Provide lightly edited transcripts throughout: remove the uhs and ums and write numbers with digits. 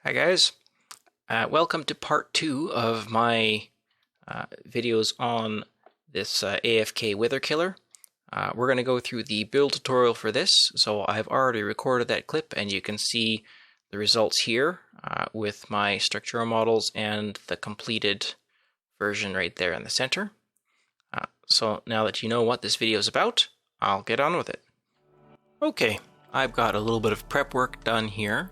Hi guys, welcome to part 2 of my videos on this AFK Wither Killer. We're going to go through the build tutorial for this, so I've already recorded that clip and you can see the results here with my structural models and the completed version right there in the center. So now that you know what this video is about, I'll get on with it. Okay, I've got a little bit of prep work done here.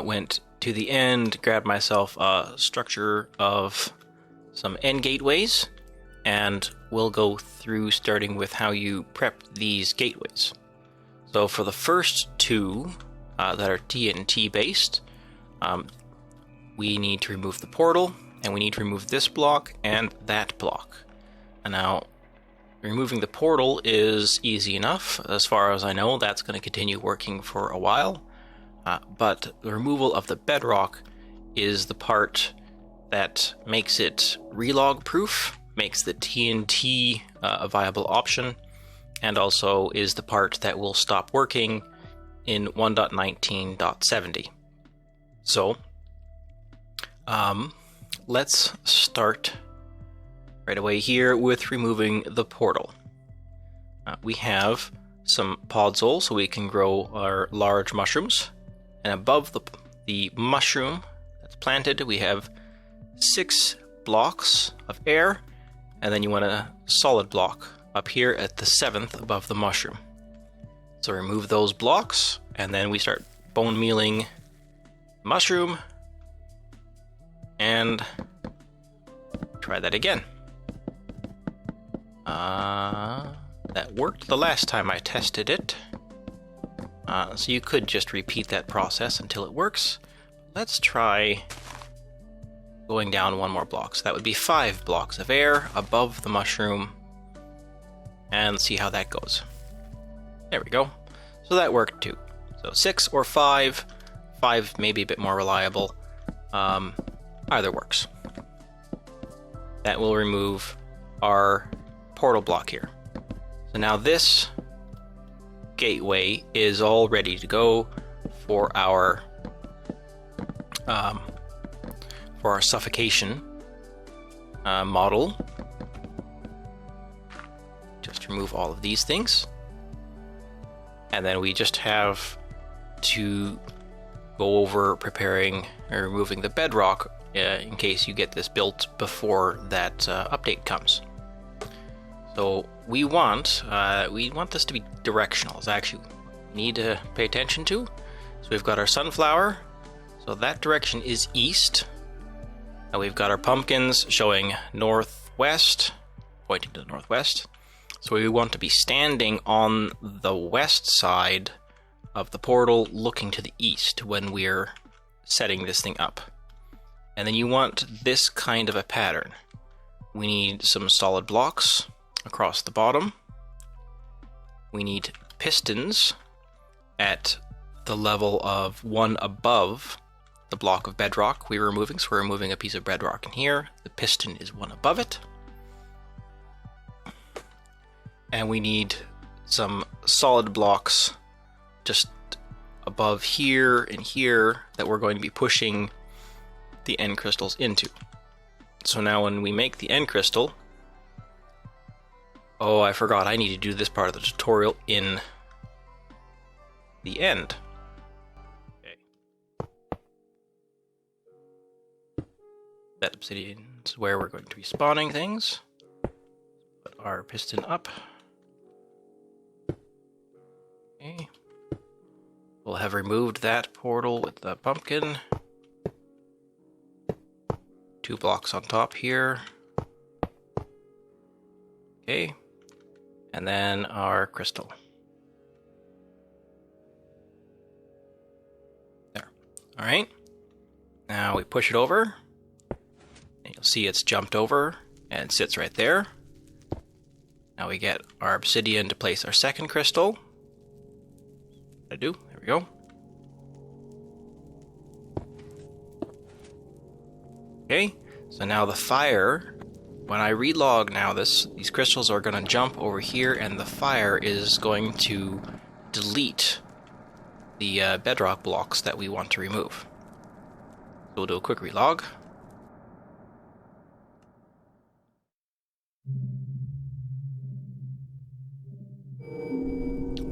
Went to the end, grabbed myself a structure of some end gateways, and we'll go through starting with how you prep these gateways. So for the first two that are TNT based, we need to remove the portal, and we need to remove this block and that block. And now, removing the portal is easy enough. As far as I know, that's going to continue working for a while. But the removal of the bedrock is the part that makes it relog proof, makes the TNT a viable option, and also is the part that will stop working in 1.19.70. So, let's start right away here with removing the portal. We have some podzol, so we can grow our large mushrooms. And above the mushroom that's planted, we have 6 blocks of air, and then you want a solid block up here at the 7th above the mushroom. So remove those blocks, and then we start bone mealing mushroom, and try that again. That worked the last time I tested it. So you could just repeat that process until it works. Let's try going down one more block. So that would be 5 blocks of air above the mushroom. And see how that goes. There we go. So that worked too. So 6 or 5. 5 may be a bit more reliable. Either works. That will remove our portal block here. So now this gateway is all ready to go for our suffocation model. Just remove all of these things, and then we just have to go over preparing or removing the bedrock in case you get this built before that update comes. So we want this to be directional. It's actually need to pay attention to. So we've got our sunflower, so that direction is east. And we've got our pumpkins showing northwest, pointing to the northwest. So we want to be standing on the west side of the portal, looking to the east when we're setting this thing up. And then you want this kind of a pattern. We need some solid blocks across the bottom. We need pistons at the level of 1 above the block of bedrock we were removing. So we're removing a piece of bedrock in here. The piston is 1 above it. And we need some solid blocks just above here and here that we're going to be pushing the end crystals into. So now when we make the end crystal, oh, I forgot, I need to do this part of the tutorial in the end. Okay. That obsidian is where we're going to be spawning things. Put our piston up. Okay. We'll have removed that portal with the pumpkin. 2 blocks on top here. Okay. And then our crystal. There. Alright. Now we push it over. And you'll see it's jumped over and sits right there. Now we get our obsidian to place our second crystal. There we go. Okay. So now the fire, when I relog now these crystals are going to jump over here, and the fire is going to delete the bedrock blocks that we want to remove. So we'll do a quick relog.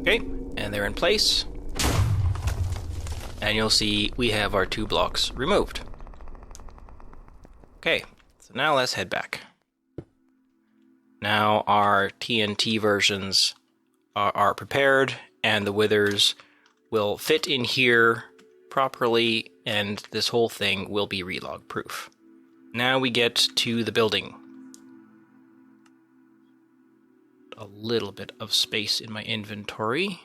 Okay, and they're in place. And you'll see we have our 2 blocks removed. Okay, so now let's head back. Now our TNT versions are prepared, and the withers will fit in here properly, and this whole thing will be relog proof. Now we get to the building. A little bit of space in my inventory.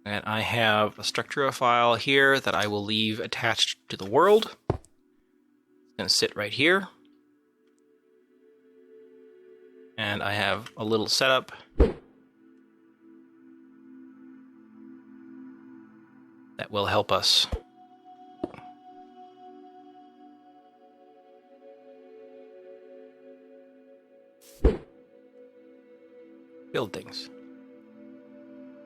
And I have a structure file here that I will leave attached to the world. It's going to sit right here. And I have a little setup that will help us build things.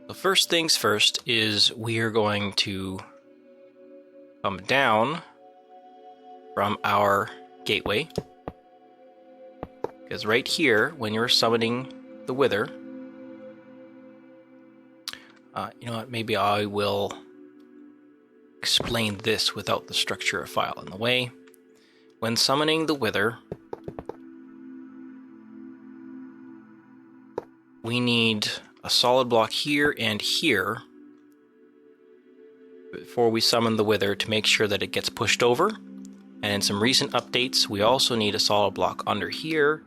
The first things first is we are going to come down from our gateway, because right here, when you're summoning the wither, you know what, maybe I will explain this without the structure file in the way. When summoning the wither, we need a solid block here and here before we summon the wither to make sure that it gets pushed over. And in some recent updates, we also need a solid block under here,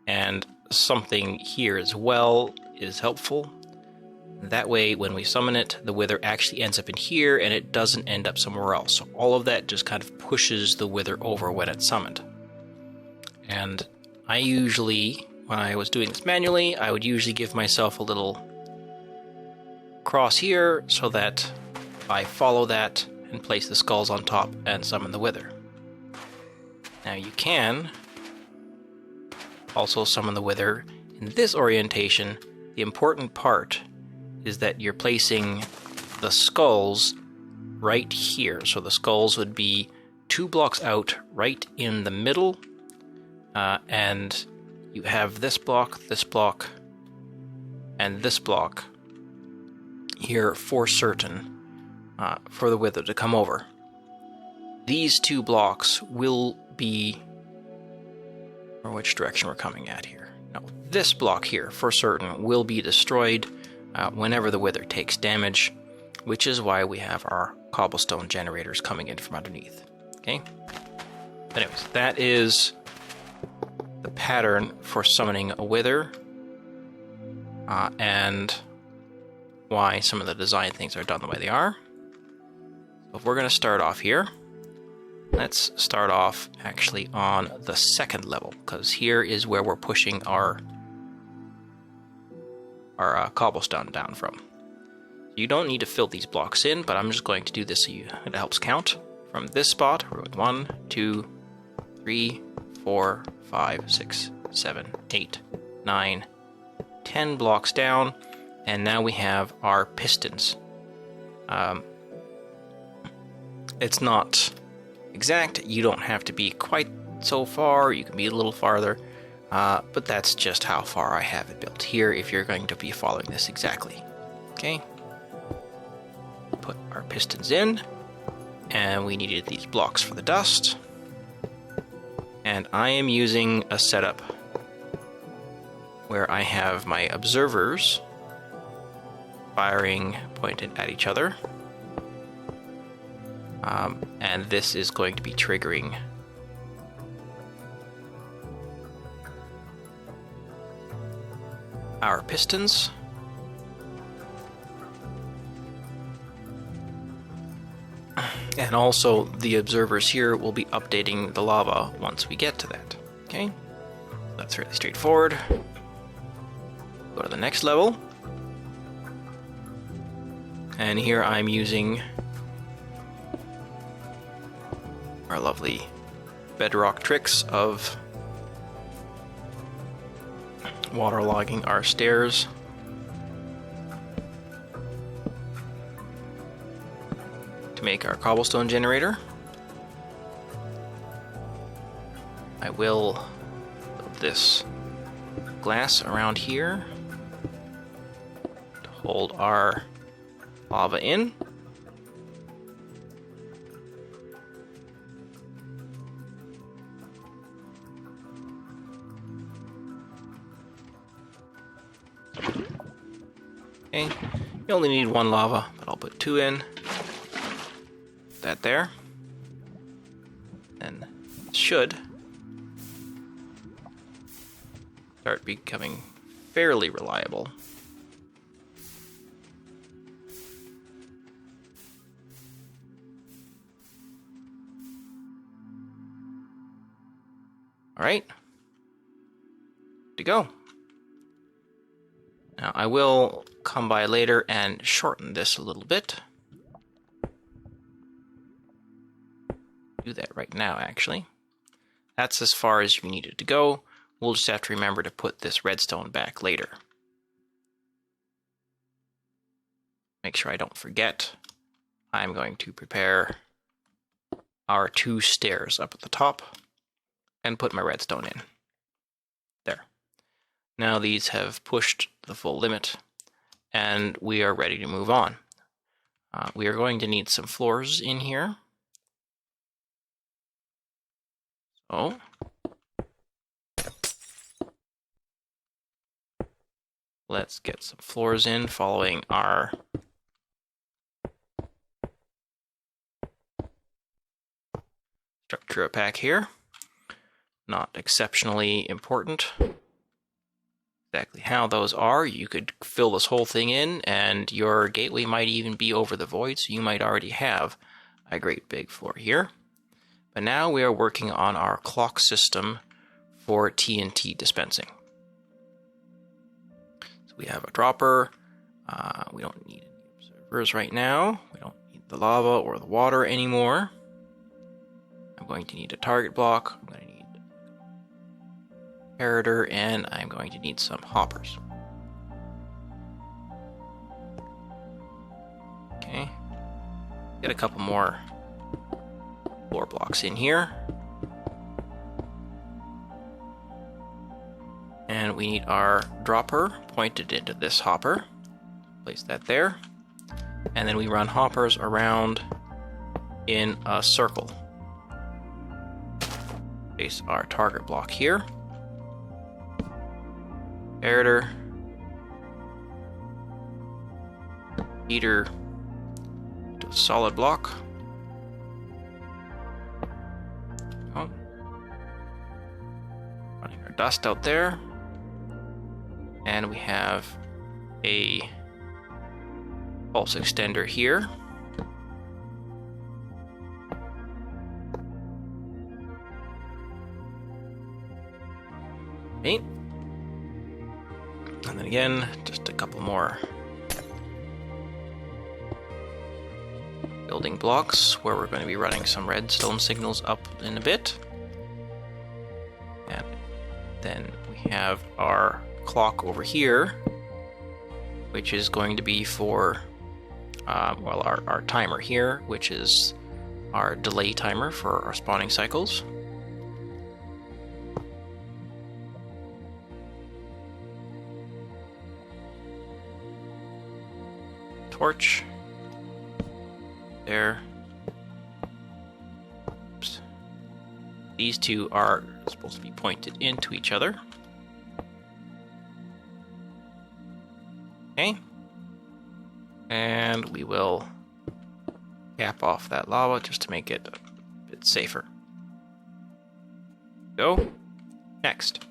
and something here as well is helpful. That way, when we summon it, the wither actually ends up in here and it doesn't end up somewhere else. So all of that just kind of pushes the wither over when it's summoned. And I usually, when I was doing this manually, I would usually give myself a little cross here so that I follow that and place the skulls on top and summon the wither. Now you can also summon the wither in this orientation. The important part is that you're placing the skulls right here. So the skulls would be 2 blocks out right in the middle, and you have this block, and this block here for certain for the wither to come over. These 2 blocks will be, or which direction we're coming at here. No, this block here for certain will be destroyed whenever the wither takes damage, which is why we have our cobblestone generators coming in from underneath. Okay? Anyways, that is the pattern for summoning a wither, and why some of the design things are done the way they are. So if we're going to start off here, let's start off actually on the 2nd level, because here is where we're pushing our cobblestone down from. You don't need to fill these blocks in, but I'm just going to do this so it helps count. From this spot, we're going 1, 2, 3, 4, 5, 6, 7, 8, 9, 10 blocks down, and now we have our pistons. It's not exact, you don't have to be quite so far, you can be a little farther, but that's just how far I have it built here if you're going to be following this exactly. Okay, put our pistons in, and we needed these blocks for the dust, and I am using a setup where I have my observers firing pointed at each other, and this is going to be triggering our pistons. And also the observers here will be updating the lava once we get to that. Okay, that's really straightforward. Go to the next level. And here I'm using our lovely bedrock tricks of waterlogging our stairs to make our cobblestone generator. I will build this glass around here to hold our lava in. Okay, you only need one lava, but I'll put 2 in. That there. And it should start becoming fairly reliable. All right, to go. Now I will come by later and shorten this a little bit. Do that right now, actually. That's as far as you need it to go. We'll just have to remember to put this redstone back later. Make sure I don't forget. I'm going to prepare our 2 stairs up at the top and put my redstone in. There. Now these have pushed the full limit, and we are ready to move on. We are going to need some floors in here. So, let's get some floors in following our structure pack here. Not exceptionally important. Exactly how those are, you could fill this whole thing in, and your gateway might even be over the void, so you might already have a great big floor here. But now we are working on our clock system for TNT dispensing. So we have a dropper. We don't need any observers right now. We don't need the lava or the water anymore. I'm going to need a target block. I'm going to need inheritor, and I'm going to need some hoppers. Okay, get a couple more floor blocks in here, and we need our dropper pointed into this hopper. Place that there, and then we run hoppers around in a circle. Place our target block here. Inheritor, feeder to a solid block. Oh. Running our dust out there, and we have a pulse extender here. Okay. And then again, just a couple more building blocks where we're going to be running some redstone signals up in a bit. And then we have our clock over here, which is going to be for, our timer here, which is our delay timer for our spawning cycles. Torch there. Oops. These two are supposed to be pointed into each other. Okay, and we will cap off that lava just to make it a bit safer. Go. Next.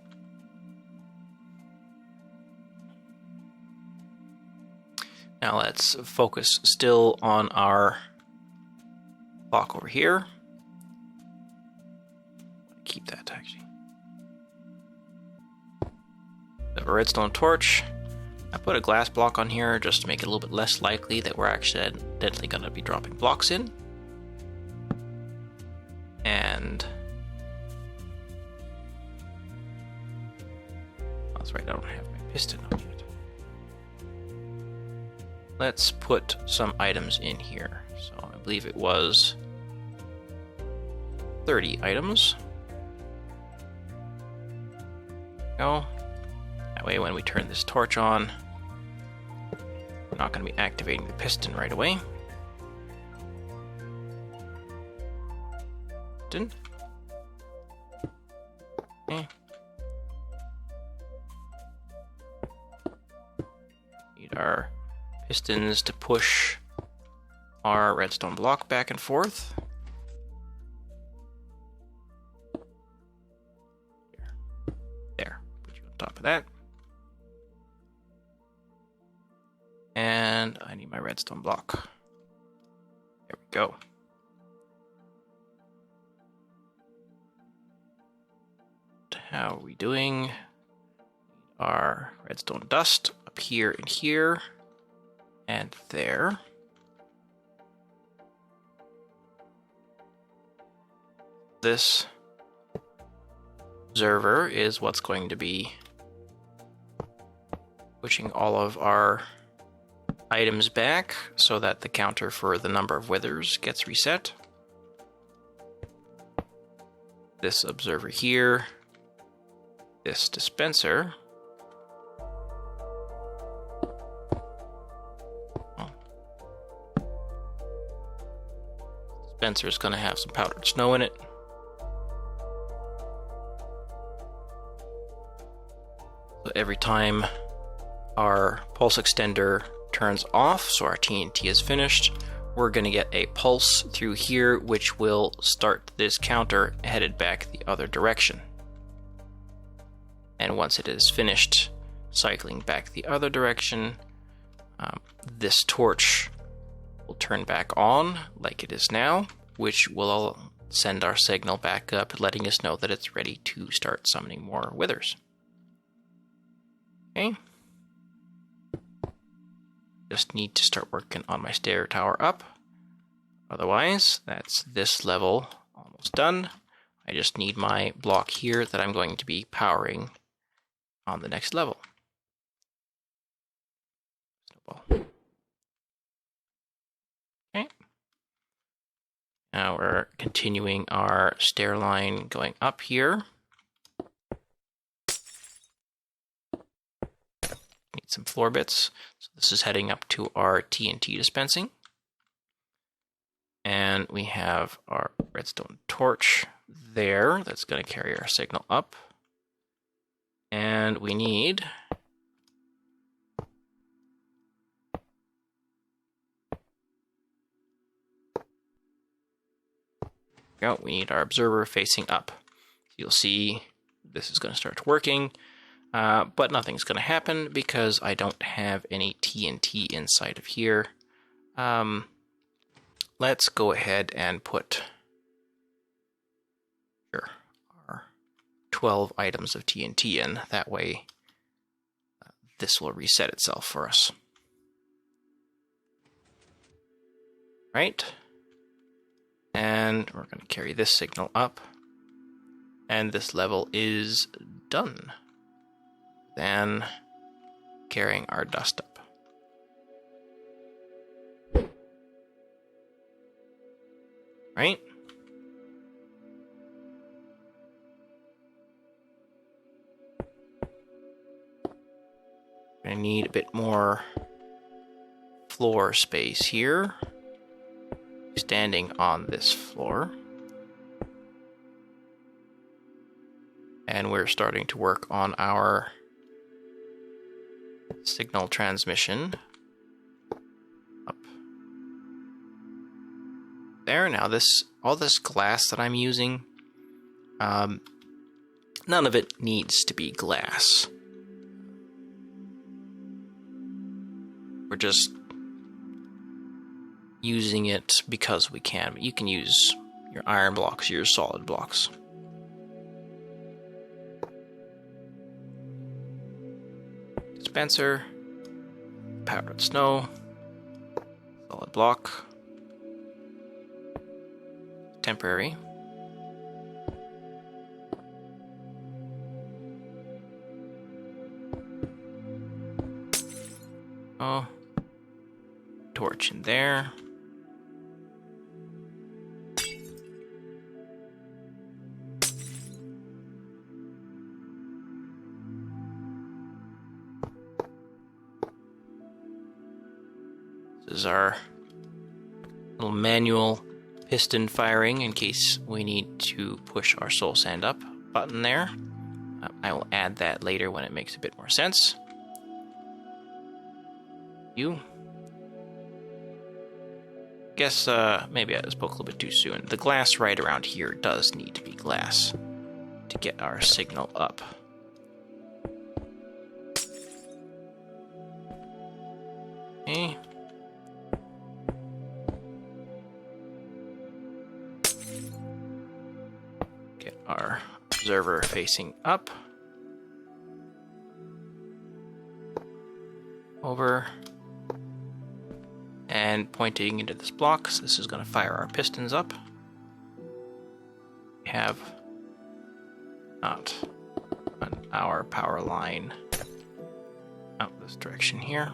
Now let's focus still on our clock over here. Keep that actually. We have a redstone torch. I put a glass block on here just to make it a little bit less likely that we're accidentally going to be dropping blocks in. And that's right, I don't have my piston on yet. Let's put some items in here. So I believe it was 30 items. Go. That way when we turn this torch on, we're not going to be activating the piston right away. Piston. Okay. Need our pistons to push our redstone block back and forth. There. Put you on top of that. And I need my redstone block. There we go. How are we doing? Our redstone dust up here and here and there. This observer is what's going to be pushing all of our items back so that the counter for the number of withers gets reset. This observer here, this dispenser. Dispenser is going to have some powdered snow in it. So every time our pulse extender turns off, so our TNT is finished, we're going to get a pulse through here, which will start this counter headed back the other direction. And once it is finished cycling back the other direction, this torch will turn back on like it is now, which will send our signal back up, letting us know that it's ready to start summoning more withers. Okay. Just need to start working on my stair tower up. Otherwise, that's this level almost done. I just need my block here that I'm going to be powering on the next level. Snowball. Okay. Now we're continuing our stair line going up here. Need some floor bits. So this is heading up to our TNT dispensing. And we have our redstone torch there. That's going to carry our signal up. And we need our observer facing up. You'll see this is going to start working, but nothing's going to happen because I don't have any TNT inside of here. Let's go ahead and put our 12 items of TNT in. That way, this will reset itself for us. Right? And we're going to carry this signal up. And this level is done. Then carrying our dust up. Right? I need a bit more floor space here. Standing on this floor. And we're starting to work on our signal transmission. Up there. Now all this glass that I'm using, none of it needs to be glass. We're just using it because we can, but you can use your iron blocks, your solid blocks. Dispenser, powdered snow, solid block, temporary. Torch in there. This is our little manual piston firing in case we need to push our soul sand up button there. I will add that later when it makes a bit more sense. Guess maybe I spoke a little bit too soon. The glass right around here does need to be glass to get our signal up. Okay. Get our observer facing up. Over. And pointing into this block, so this is going to fire our pistons up. We have not our power line out this direction here.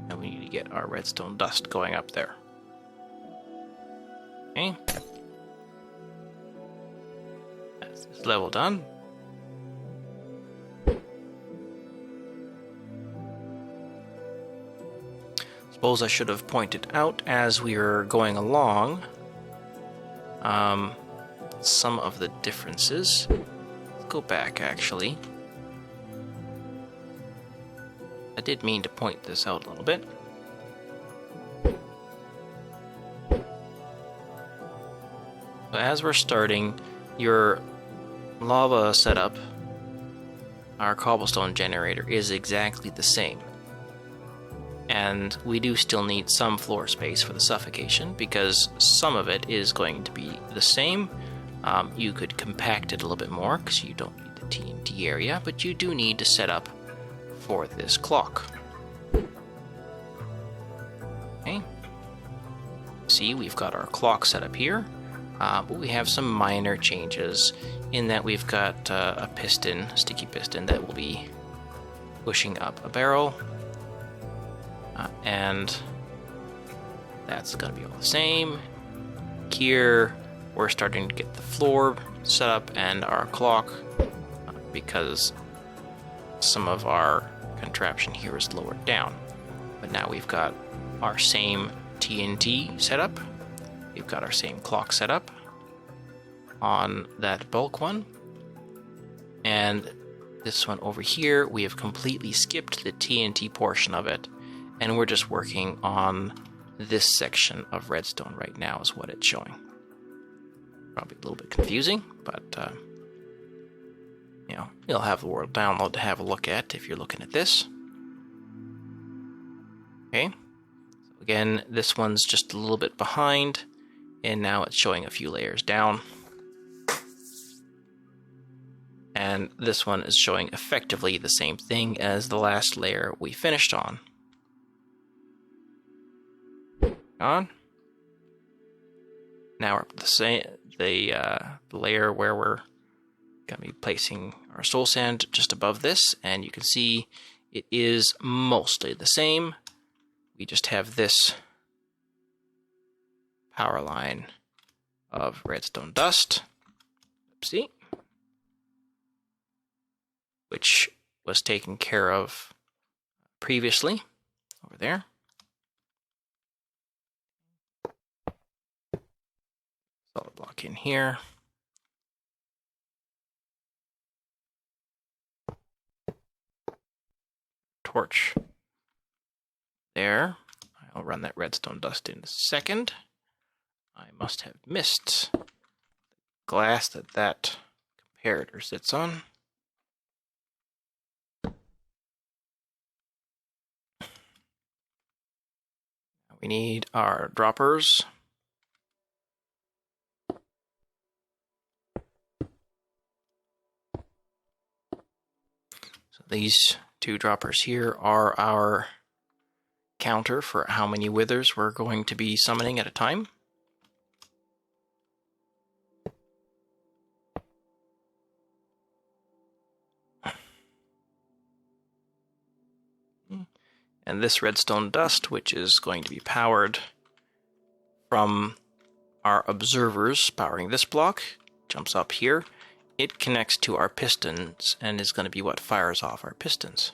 And we need to get our redstone dust going up there. Okay. That's this level done. Suppose I should have pointed out as we were going along some of the differences. Let's go back actually. I did mean to point this out a little bit. So as we're starting, your lava setup, our cobblestone generator, is exactly the same. And we do still need some floor space for the suffocation because some of it is going to be the same. You could compact it a little bit more because you don't need the TNT area, but you do need to set up for this clock. Okay. See, we've got our clock set up here, but we have some minor changes in that we've got a piston, sticky piston, that will be pushing up a barrel. And that's going to be all the same. Here, we're starting to get the floor set up and our clock because some of our contraption here is lowered down. But now we've got our same TNT setup. We've got our same clock setup on that bulk one. And this one over here, we have completely skipped the TNT portion of it. And we're just working on this section of redstone right now is what it's showing. Probably a little bit confusing, but you know, you'll have the world download to have a look at if you're looking at this. Okay, so again, this one's just a little bit behind, and now it's showing a few layers down. And this one is showing effectively the same thing as the last layer we finished on. On. Now we're up to the layer where we're going to be placing our soul sand just above this, and you can see it is mostly the same. We just have this power line of redstone dust. Oopsie. Which was taken care of previously over there. Solid block in here. Torch there. I'll run that redstone dust in a second. I must have missed the glass that comparator sits on. We need our droppers. So these two droppers here are our counter for how many withers we're going to be summoning at a time. And this redstone dust, which is going to be powered from our observers powering this block, jumps up here. It connects to our pistons and is going to be what fires off our pistons.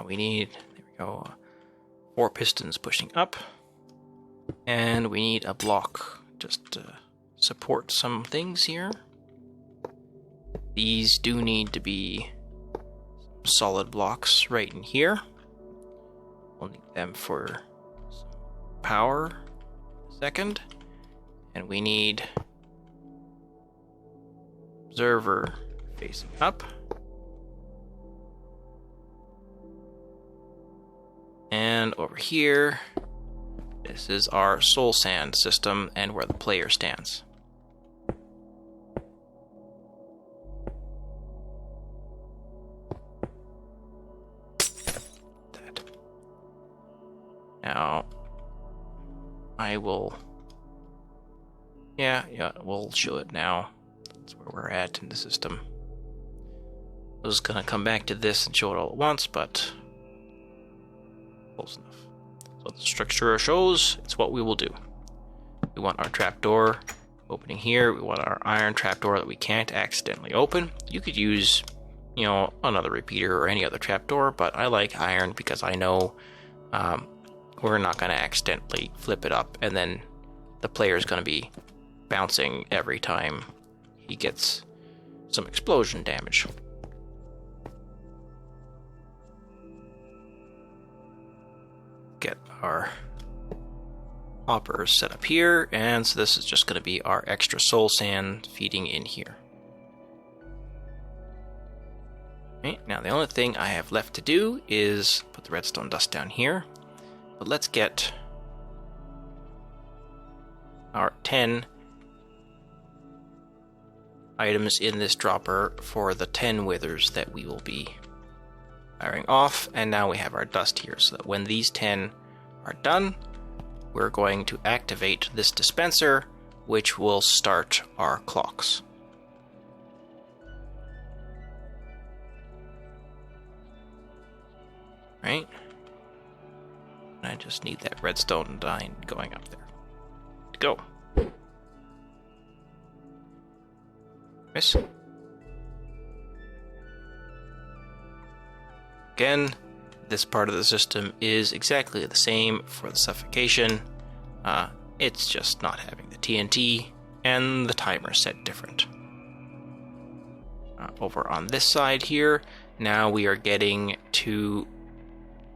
Now we need, there we go, 4 pistons pushing up. And we need a block just to support some things here. These do need to be solid blocks right in here. We'll need them for some power. Second. And we need observer facing up. And over here, this is our soul sand system and where the player stands. That. Now, I will... Yeah, we'll show it now. That's where we're at in the system. I was gonna come back to this and show it all at once, but close enough. So the structure shows it's what we will do. We want our trapdoor opening here. We want our iron trapdoor that we can't accidentally open. You could use, you know, another repeater or any other trapdoor, but I like iron because I know we're not going to accidentally flip it up and then the player is going to be bouncing every time he gets some explosion damage. Get our hoppers set up here, and so this is just going to be our extra soul sand feeding in here. Okay, now the only thing I have left to do is put the redstone dust down here, but let's get our 10 items in this dropper for the 10 withers that we will be firing off, and now we have our dust here, so that when these 10 are done, we're going to activate this dispenser, which will start our clocks. Right? I just need that redstone line going up there. Go. Miss. Again, this part of the system is exactly the same for the suffocation. It's just not having the TNT and the timer set different. Over on this side here, now we are getting to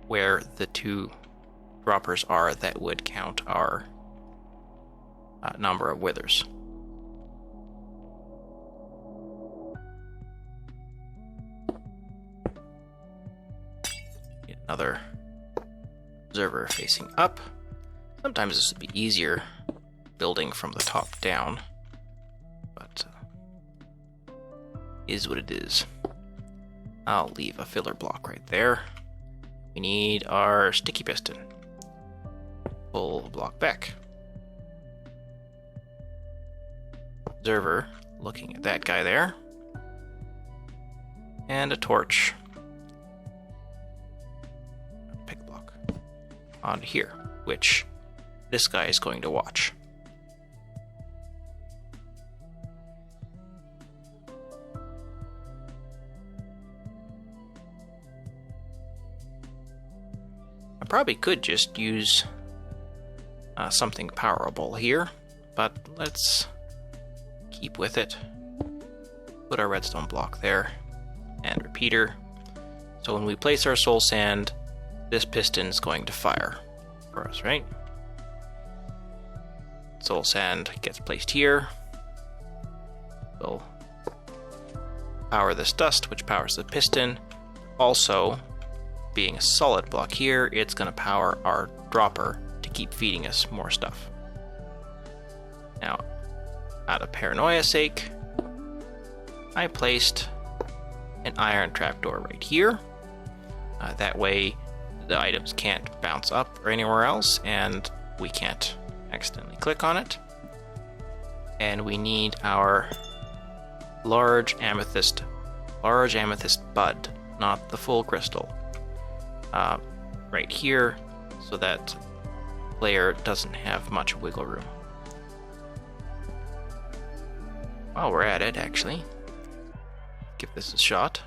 where the 2 droppers are that would count our number of withers. Another observer facing up. Sometimes this would be easier building from the top down, but is what it is. I'll leave a filler block right there. We need our sticky piston. Pull the block back. Observer looking at that guy there. And a torch. Pick block on here, which this guy is going to watch. I probably could just use something powerable here, but let's keep with it. Put our redstone block there and repeater. So when we place our soul sand, this piston is going to fire for us, right? Soul sand gets placed here. We'll power this dust, which powers the piston. Also, being a solid block here, it's going to power our dropper to keep feeding us more stuff. Now, out of paranoia's sake, I placed an iron trapdoor right here. That way, the items can't bounce up or anywhere else, and we can't accidentally click on it. And we need our large amethyst bud, not the full crystal, right here, so that player doesn't have much wiggle room. While we're at it, actually, give this a shot.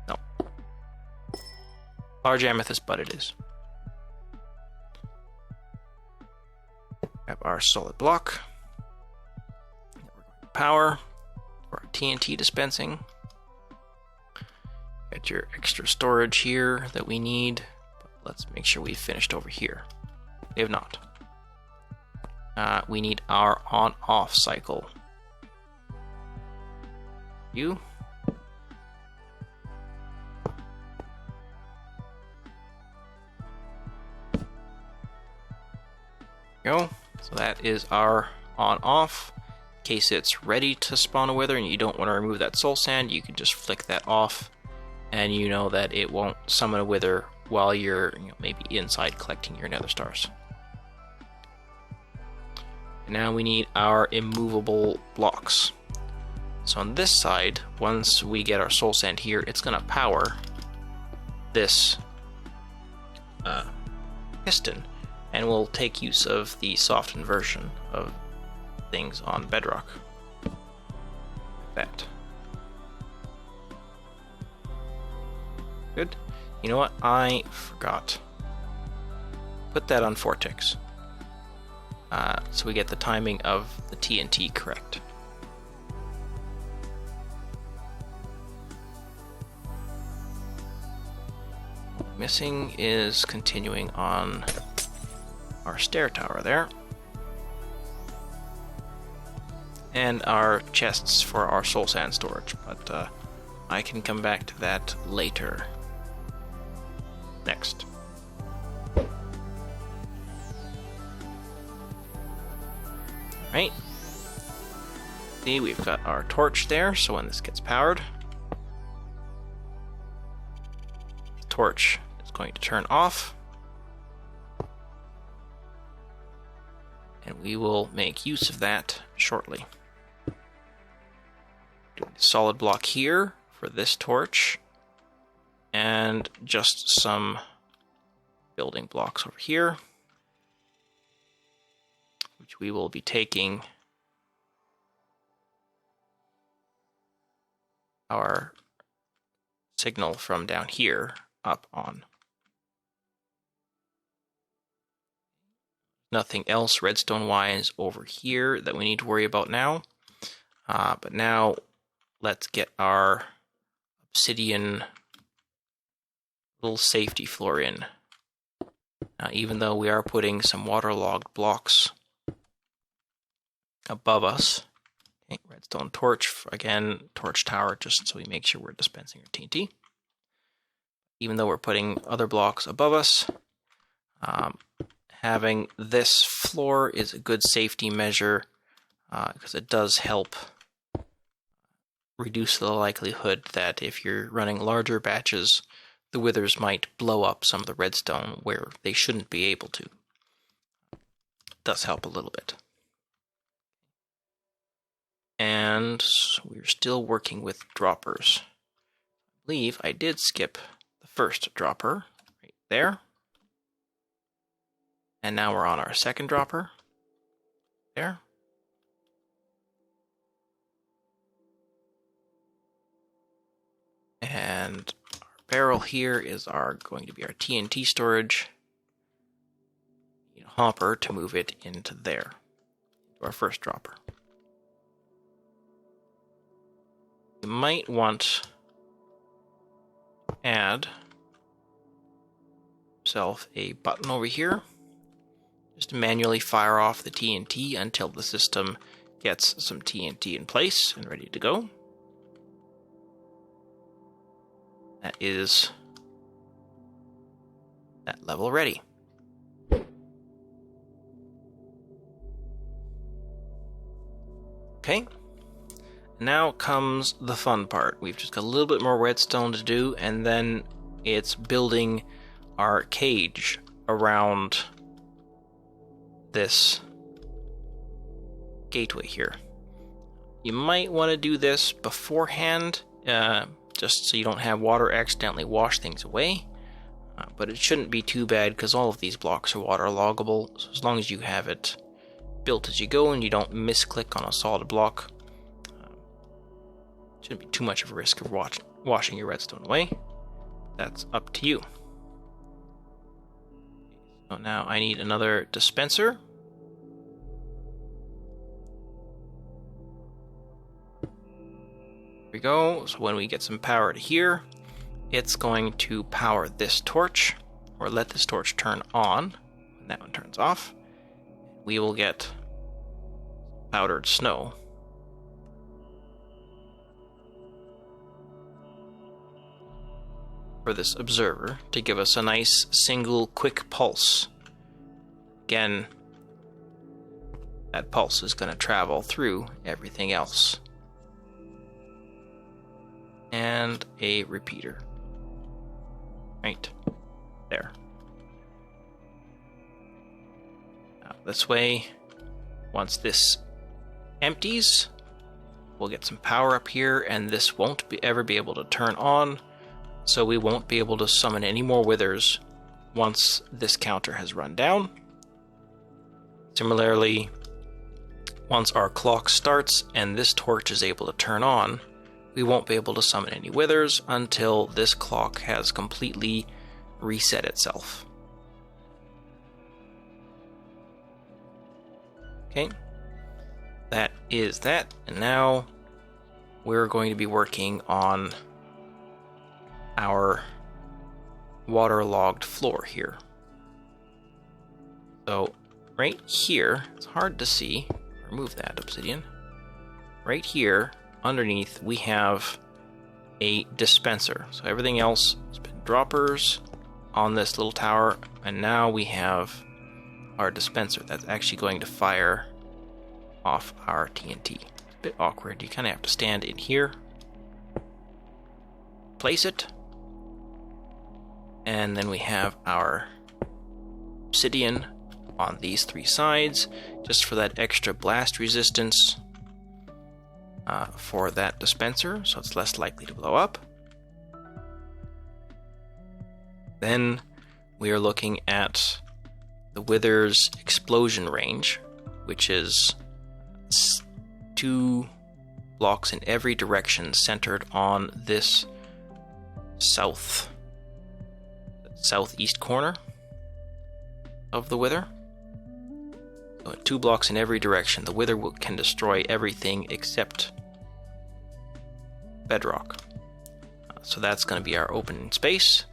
No, Large amethyst, but it is. Grab our solid block. Power for our TNT dispensing. Got your extra storage here that we need. But let's make sure we've finished over here. We have not. We need our on-off cycle. You. Go. So that is our on-off. In case it's ready to spawn a wither and you don't want to remove that soul sand, you can just flick that off, and you know that it won't summon a wither while you're maybe inside collecting your nether stars. And now we need our immovable blocks. So on this side, once we get our soul sand here, it's going to power this piston, and we'll take use of the softened version of things on Bedrock. Like that. Good. You know what? I forgot. Put that on Vortex. So we get the timing of the TNT correct. Missing is continuing on our stair tower there. And our chests for our soul sand storage, but I can come back to that later. Next. Right. See, we've got our torch there, so when this gets powered, the torch is going to turn off. And we will make use of that shortly. Doing a solid block here for this torch, and just some building blocks over here, which we will be taking our signal from down here up on. Nothing else redstone wise over here that we need to worry about now. But now let's get our obsidian little safety floor in. Even though we are putting some waterlogged blocks above us. Okay, redstone torch, again, torch tower, just so we make sure we're dispensing our TNT. Even though we're putting other blocks above us, having this floor is a good safety measure because it does help reduce the likelihood that if you're running larger batches, the withers might blow up some of the redstone where they shouldn't be able to. It does help a little bit. And we're still working with droppers. I believe I did skip the first dropper right there. And now we're on our second dropper. There. And our barrel here is going to be our TNT storage. We need a hopper to move it into there. Into our first dropper. You might want to add yourself a button over here. Just to manually fire off the TNT until the system gets some TNT in place and ready to go. That is that level ready. Okay. Now comes the fun part. We've just got a little bit more redstone to do, and then it's building our cage around this gateway here. You might want to do this beforehand, just so you don't have water accidentally wash things away, but it shouldn't be too bad because all of these blocks are waterloggable, so as long as you have it built as you go and you don't misclick on a solid block, shouldn't be too much of a risk of washing your redstone away. That's up to you. So now I need another dispenser. Here we go. So when we get some power to here, it's going to power this torch, or let this torch turn on. When that one turns off, we will get powdered snow. For this observer to give us a nice single quick pulse. Again, that pulse is going to travel through everything else. And a repeater. Right there. Now this way, once this empties, we'll get some power up here, and this won't ever be able to turn on, so we won't be able to summon any more withers once this counter has run down. Similarly, once our clock starts and this torch is able to turn on, we won't be able to summon any withers until this clock has completely reset itself. Okay, that is that, and now we're going to be working on our waterlogged floor here. So right here, it's hard to see, remove that obsidian. Right here underneath we have a dispenser. So everything else has been droppers on this little tower, and now we have our dispenser that's actually going to fire off our TNT. It's a bit awkward, you kind of have to stand in here, place it, and then we have our obsidian on these three sides, just for that extra blast resistance for that dispenser, so it's less likely to blow up. Then we are looking at the Wither's explosion range, which is 2 blocks in every direction centered on this southeast corner of the Wither. So 2 blocks in every direction, the Wither can destroy everything except bedrock. So that's going to be our open space.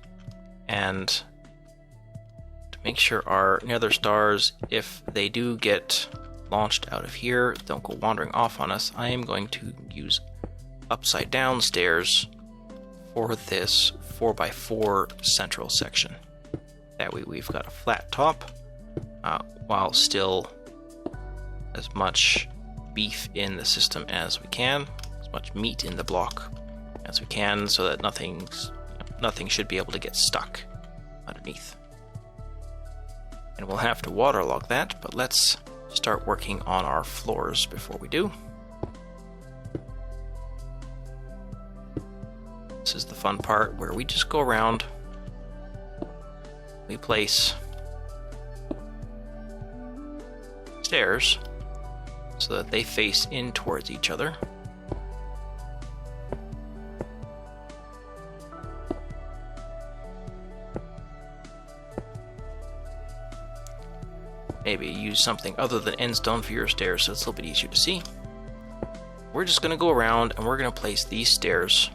And to make sure our nether stars, if they do get launched out of here, don't go wandering off on us, I am going to use upside down stairs for this 4x4 central section. That way we've got a flat top, while still as much beef in the system as we can, as much meat in the block as we can, so that nothing should be able to get stuck underneath. And we'll have to waterlog that, but let's start working on our floors before we do. This is the fun part where we just go around, we place stairs so that they face in towards each other. Maybe use something other than endstone for your stairs so it's a little bit easier to see. We're just going to go around and we're going to place these stairs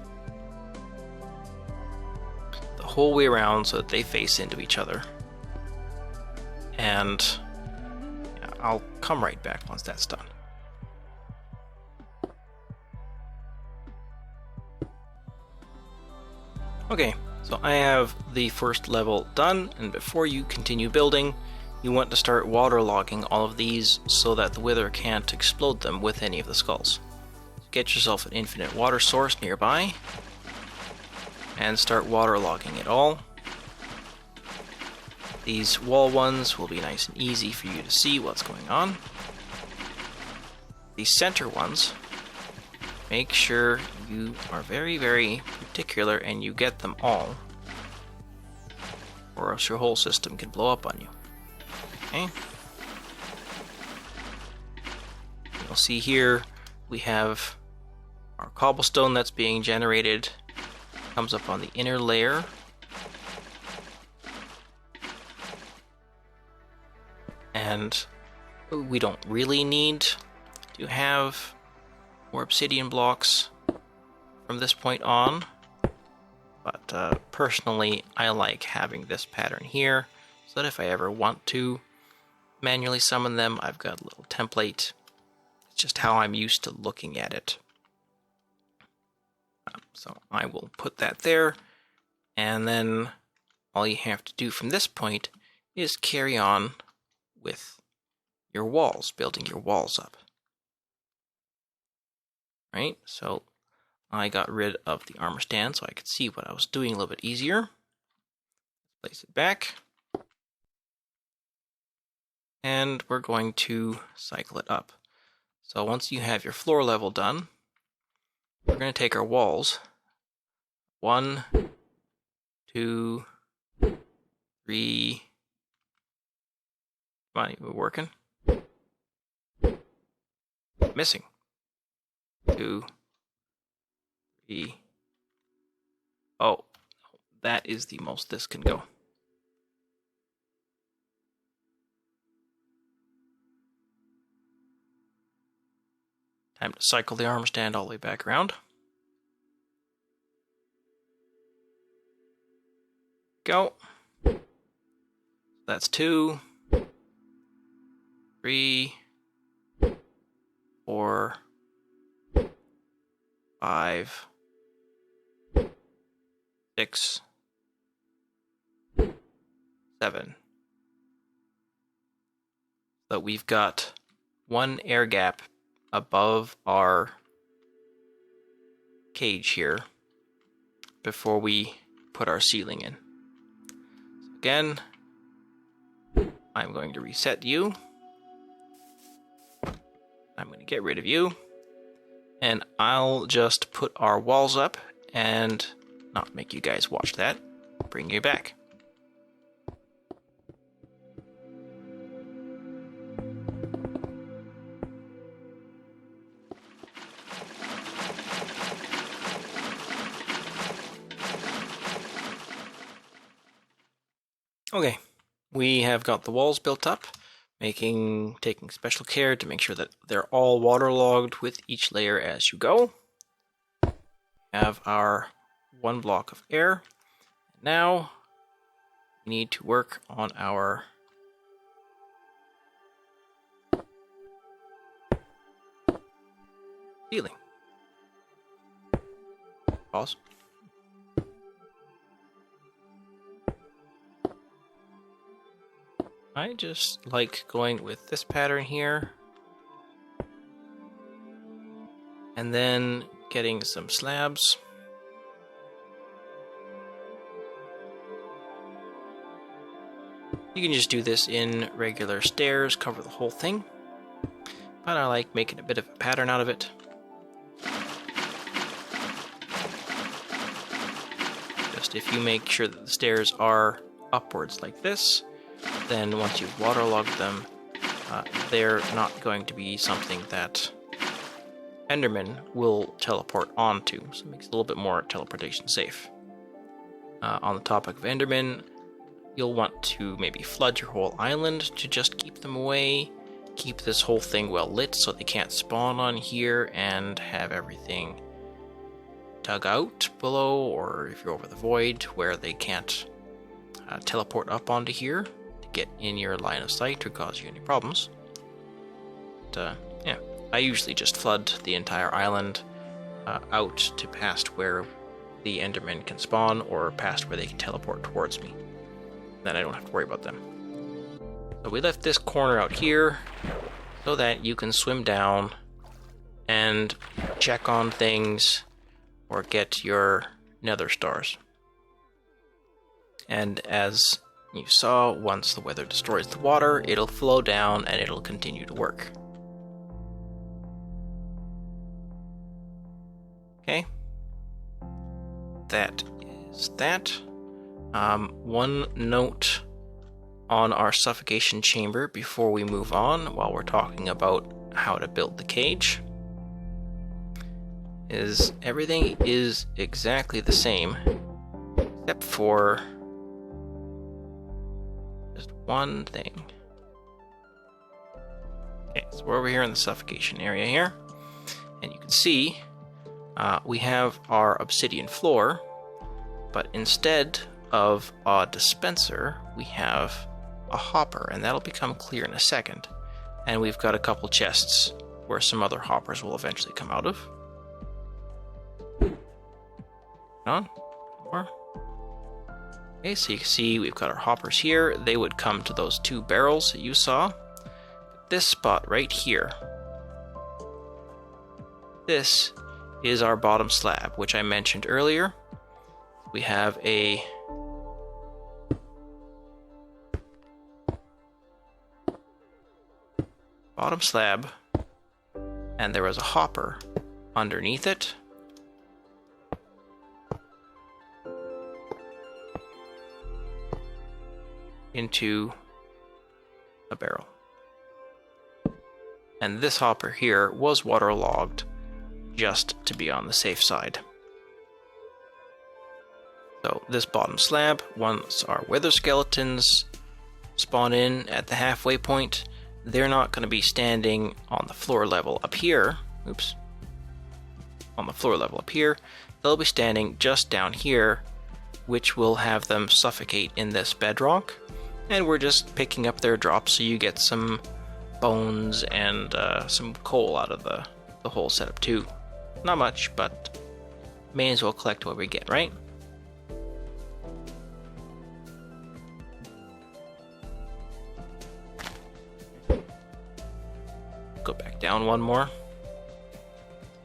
the whole way around so that they face into each other. And yeah, I'll come right back once that's done. Okay, so I have the first level done, and before you continue building, you want to start waterlogging all of these so that the Wither can't explode them with any of the skulls. Get yourself an infinite water source nearby and start waterlogging it all. These wall ones will be nice and easy for you to see what's going on. These center ones, make sure you are very, very particular and you get them all, or else your whole system can blow up on you. Okay. You'll see here we have our cobblestone that's being generated, comes up on the inner layer. and we don't really need to have more obsidian blocks from this point on, but personally I like having this pattern here so that if I ever want to manually summon them, I've got a little template. It's just how I'm used to looking at it. So I will put that there, and then all you have to do from this point is carry on with your walls, building your walls up. Right, so I got rid of the armor stand so I could see what I was doing a little bit easier. Place it back. And we're going to cycle it up. So once you have your floor level done, we're going to take our walls. 1, 2, 3. Come on, we're working. Missing. 2, 3. Oh, that is the most this can go. Time to cycle the armor stand all the way back around. Go. That's 2, 3, 4, 5, 6, 7. So we've got one air gap above our cage here before we put our ceiling in. So again, I'm going to reset you. I'm going to get rid of you. And I'll just put our walls up and not make you guys watch that. Bring you back. Okay, we have got the walls built up, taking special care to make sure that they're all waterlogged with each layer as you go. Have our one block of air. Now we need to work on our ceiling. Pause. I just like going with this pattern here, and then getting some slabs. You can just do this in regular stairs, cover the whole thing, but I like making a bit of a pattern out of it. Just if you make sure that the stairs are upwards like this, then once you've waterlogged them, they're not going to be something that Enderman will teleport onto, so it makes it a little bit more teleportation safe. On the topic of Enderman, you'll want to maybe flood your whole island to just keep them away, keep this whole thing well lit so they can't spawn on here, and have everything dug out below, or if you're over the void where they can't teleport up onto here to get in your line of sight or cause you any problems. But, yeah, I usually just flood the entire island out to past where the Endermen can spawn or past where they can teleport towards me. Then I don't have to worry about them. So we left this corner out here so that you can swim down and check on things or get your nether stars. And as you saw, once the weather destroys the water, it'll flow down and it'll continue to work. Okay. That is that. One note on our suffocation chamber before we move on, while we're talking about how to build the cage, is everything is exactly the same, except for just one thing. Okay, so we're over here in the suffocation area here, and you can see we have our obsidian floor, but instead of a dispenser, we have a hopper, and that'll become clear in a second. And we've got a couple chests where some other hoppers will eventually come out of. On. More. Okay, so you can see we've got our hoppers here. They would come to those two barrels that you saw. This spot right here, this is our bottom slab, which I mentioned earlier. We have a bottom slab, and there was a hopper underneath it. Into a barrel. And this hopper here was waterlogged just to be on the safe side. So this bottom slab, once our wither skeletons spawn in at the halfway point, they're not going to be standing on the floor level up here. Oops. On the floor level up here. They'll be standing just down here, which will have them suffocate in this bedrock. And we're just picking up their drops, so you get some bones and some coal out of the whole setup too. Not much, but may as well collect what we get, right? Go back down one more.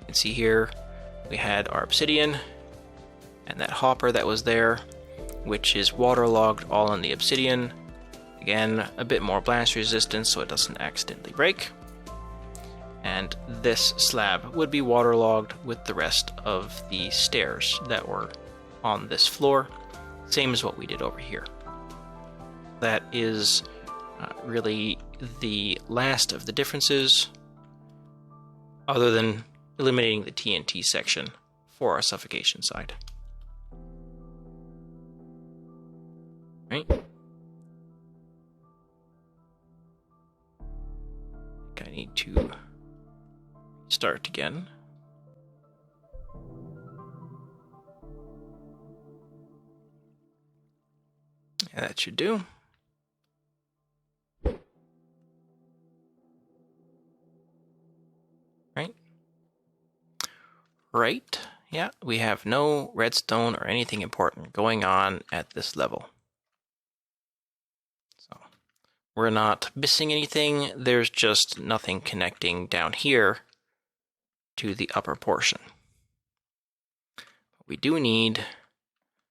You can see here we had our obsidian and that hopper that was there, which is waterlogged all in the obsidian. Again, a bit more blast resistance so it doesn't accidentally break. And this slab would be waterlogged with the rest of the stairs that were on this floor, same as what we did over here. That is really the last of the differences, other than eliminating the TNT section for our suffocation side. Right? I need to start again. And that should do. Right. Yeah, we have no redstone or anything important going on at this level. So we're not missing anything. There's just nothing connecting down here to the upper portion. We do need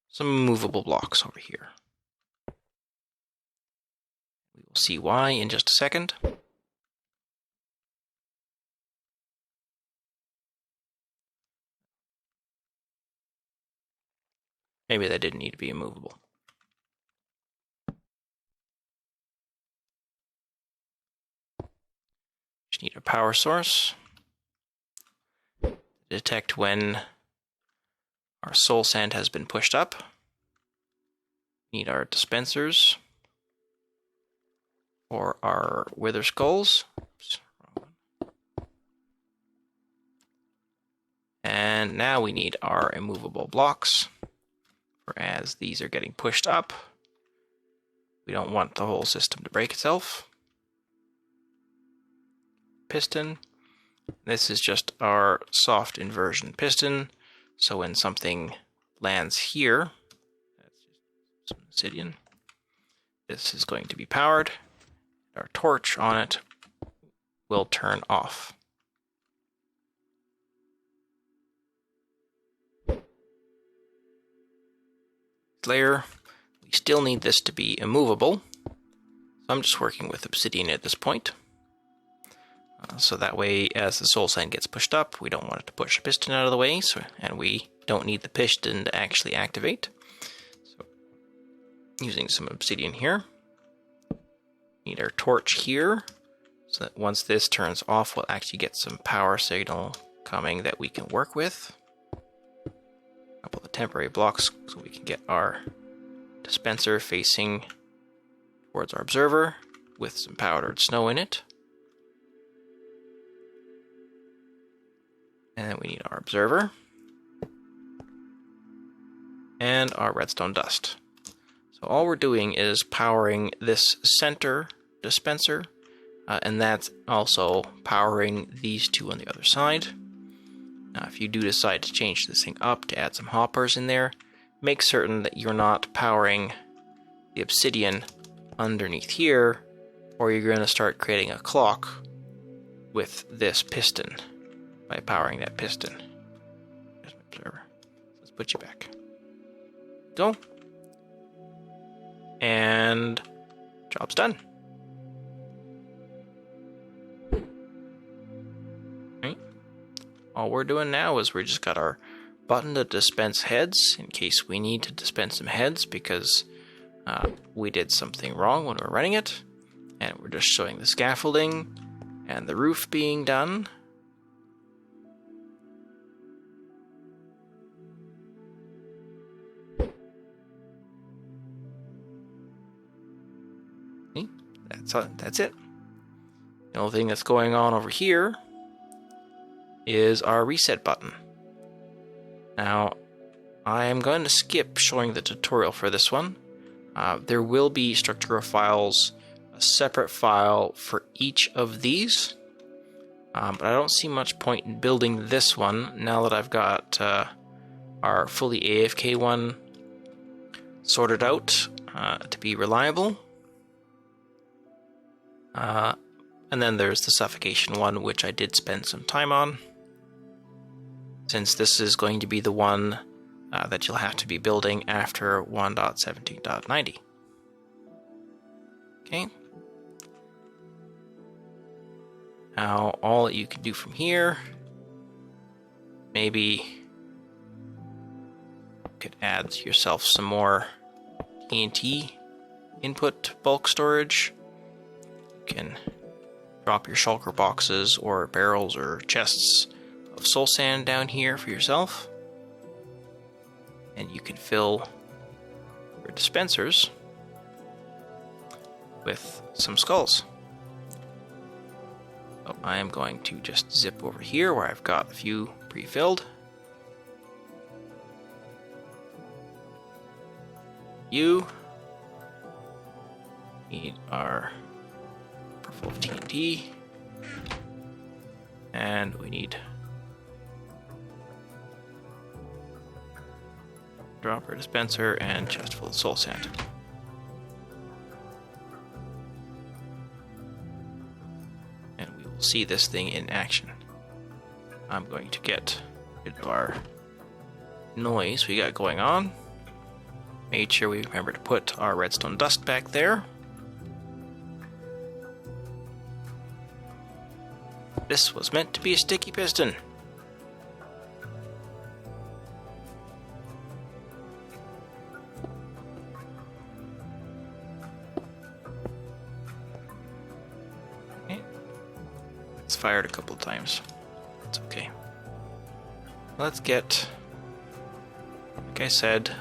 some movable blocks over here. We will see why in just a second. Maybe that didn't need to be immovable. Just need a power source to detect when our soul sand has been pushed up. Need our dispensers for our wither skulls. Oops, wrong one. And now we need our immovable blocks. As these are getting pushed up, we don't want the whole system to break itself. Piston. This is just our soft inversion piston. So when something lands here, that's just some obsidian, this is going to be powered. Our torch on it will turn off. Layer, we still need this to be immovable, so I'm just working with obsidian at this point, so that way as the soul sand gets pushed up, we don't want it to push the piston out of the way, and we don't need the piston to actually activate. So using some obsidian here, need our torch here, so that once this turns off, we'll actually get some power signal coming that we can work with. Couple of temporary blocks so we can get our dispenser facing towards our observer with some powdered snow in it. And then we need our observer. And our redstone dust. So all we're doing is powering this center dispenser, and that's also powering these two on the other side. Now, if you do decide to change this thing up to add some hoppers in there, make certain that you're not powering the obsidian underneath here, or you're going to start creating a clock with this piston by powering that piston. There's my observer. Let's put you back. Go. And job's done. Right. All we're doing now is we just got our button to dispense heads in case we need to dispense some heads because we did something wrong when we were running it. And we're just showing the scaffolding and the roof being done. See? That's it. The only thing that's going on over here is our reset button. Now, I am going to skip showing the tutorial for this one. There will be structural files, a separate file for each of these, but I don't see much point in building this one now that I've got our fully AFK one sorted out to be reliable. And then there's the suffocation one, which I did spend some time on, since this is going to be the one that you'll have to be building after 1.17.90. Okay. Now, all that you can do from here, maybe you could add yourself some more TNT input bulk storage. You can drop your shulker boxes or barrels or chests of soul sand down here for yourself. And you can fill your dispensers with some skulls. So I am going to just zip over here where I've got a few pre-filled. You need our full of TNT, and we need dropper dispenser and chest full of soul sand. And we will see this thing in action. I'm going to get rid of our noise we got going on. Made sure we remember to put our redstone dust back there. This was meant to be a sticky piston. Okay. It's fired a couple times. It's okay. Let's get, like I said,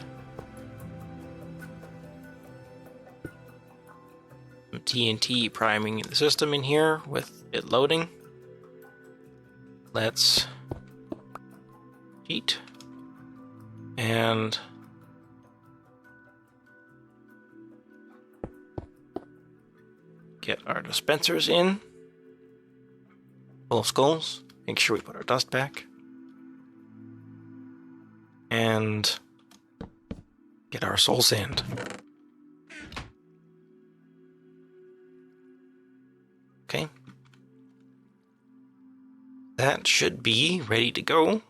some TNT priming the system in here with it loading. Let's cheat and get our dispensers in full of skulls. Make sure we put our dust back and get our soul sand. Okay. That should be ready to go.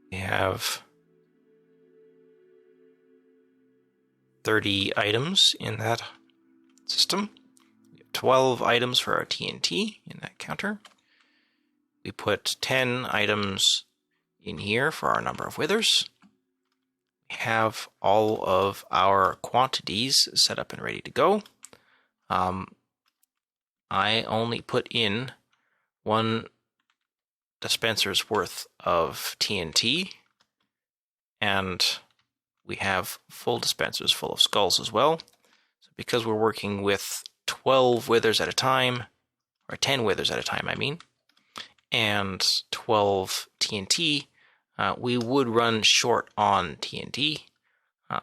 We have 30 items in that system. We have 12 items for our TNT in that counter. We put 10 items in here for our number of withers. We have all of our quantities set up and ready to go. I only put in one dispenser's worth of TNT, and we have full dispensers full of skulls as well. So because we're working with 12 withers at a time, or 10 withers at a time, I mean, and 12 TNT, we would run short on TNT,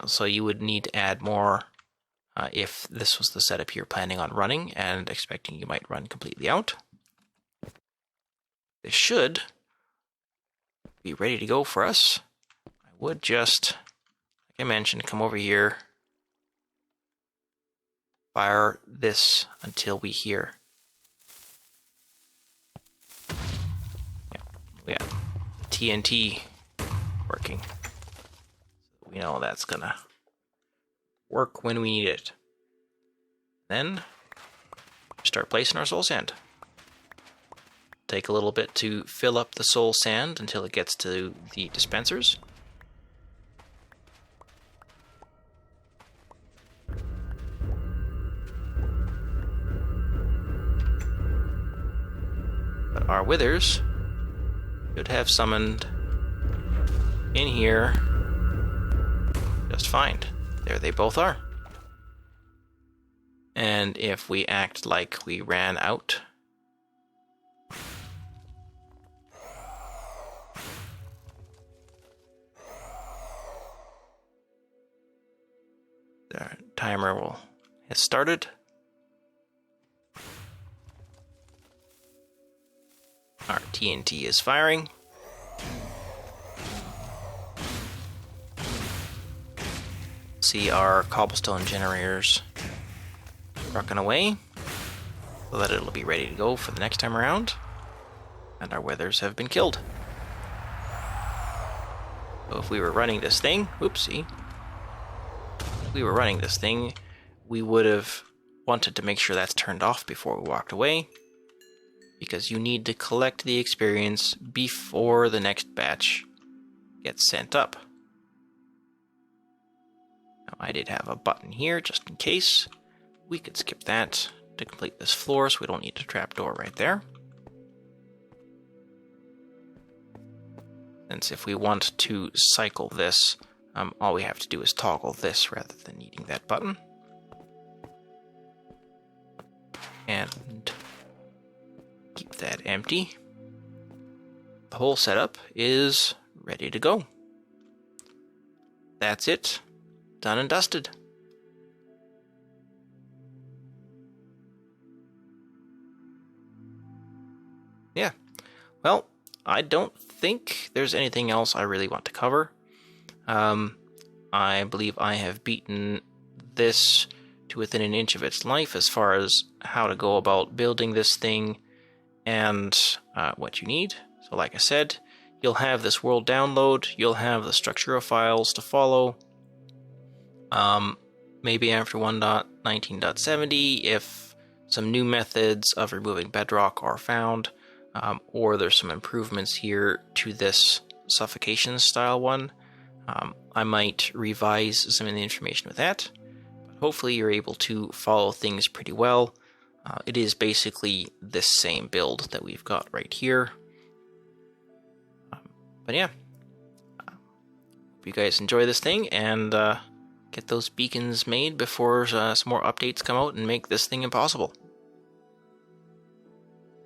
so you would need to add more if this was the setup you're planning on running and expecting you might run completely out. This should be ready to go for us. I would just, like I mentioned, come over here, fire this until we hear. Yeah, we got TNT working. We know that's gonna work when we need it. Then start placing our soul sand. Take a little bit to fill up the soul sand until it gets to the dispensers. But our withers should have summoned in here just fine. There they both are. And if we act like we ran out, the timer will have started. Our TNT is firing. See our cobblestone generators trucking away so that it'll be ready to go for the next time around. And our withers have been killed. So if we were running this thing, oopsie. If we were running this thing, we would have wanted to make sure that's turned off before we walked away, because you need to collect the experience before the next batch gets sent up. Now, I did have a button here just in case. We could skip that to complete this floor, so we don't need a trapdoor right there. Since if we want to cycle this, all we have to do is toggle this rather than needing that button. And keep that empty. The whole setup is ready to go. That's it. Done and dusted. Yeah. Well, I don't think there's anything else I really want to cover. I believe I have beaten this to within an inch of its life as far as how to go about building this thing and what you need. So like I said, you'll have this world download, you'll have the structure of files to follow. Maybe after 1.19.70, if some new methods of removing bedrock are found, or there's some improvements here to this suffocation style one, I might revise some of the information with that. But hopefully you're able to follow things pretty well. It is basically this same build that we've got right here. But yeah, hope you guys enjoy this thing and get those beacons made before some more updates come out and make this thing impossible.